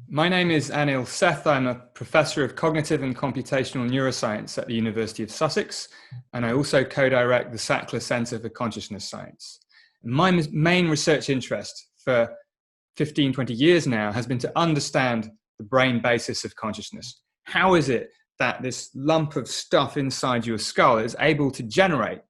My name is Anil Seth. I'm a professor of Cognitive and Computational Neuroscience at the University of Sussex, and I also co-direct the Sackler Centre for Consciousness Science. My main research interest for 15, 20 years now has been to understand the brain basis of consciousness. How is it that this lump of stuff inside your skull is able to generate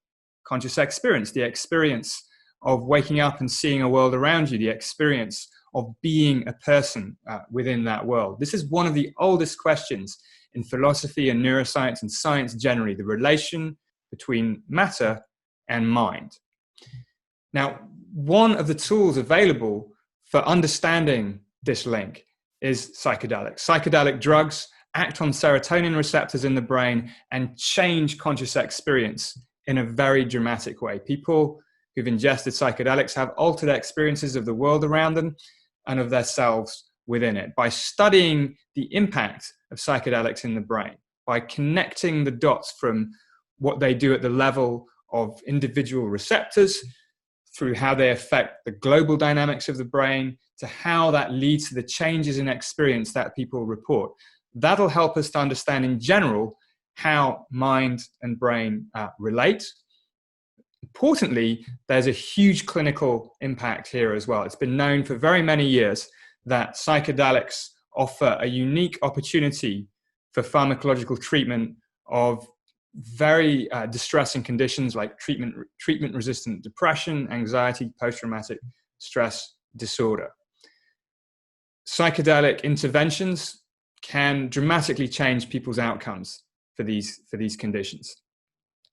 conscious experience, the experience of waking up and seeing a world around you, the experience of being a person within that world? This is one of the oldest questions in philosophy and neuroscience and science generally, the relation between matter and mind. Now, one of the tools available for understanding this link is psychedelics. Psychedelic drugs act on serotonin receptors in the brain and change conscious experience in a very dramatic way. People who've ingested psychedelics have altered experiences of the world around them and of themselves within it. By studying the impact of psychedelics in the brain, by connecting the dots from what they do at the level of individual receptors through how they affect the global dynamics of the brain to how that leads to the changes in experience that people report, that'll help us to understand in general how mind and brain relate. Importantly, there's a huge clinical impact here as well. It's been known for very many years that psychedelics offer a unique opportunity for pharmacological treatment of very distressing conditions like treatment-resistant depression, anxiety, post-traumatic stress disorder. Psychedelic interventions can dramatically change people's outcomes for these conditions.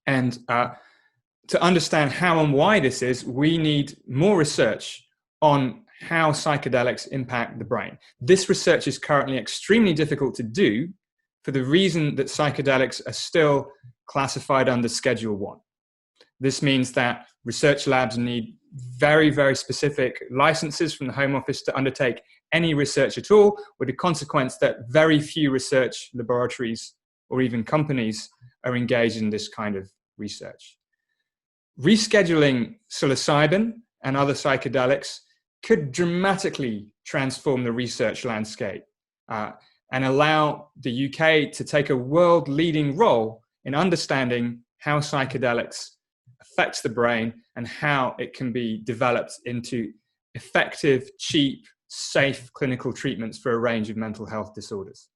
And to understand how and why this is, we need more research on how psychedelics impact the brain. This research is currently extremely difficult to do for the reason that psychedelics are still classified under Schedule 1. This means that research labs need very, very specific licenses from the Home Office to undertake any research at all, with the consequence that very few research laboratories or even companies are engaged in this kind of research. Rescheduling psilocybin and other psychedelics could dramatically transform the research landscape and allow the UK to take a world-leading role in understanding how psychedelics affects the brain and how it can be developed into effective, cheap, safe clinical treatments for a range of mental health disorders.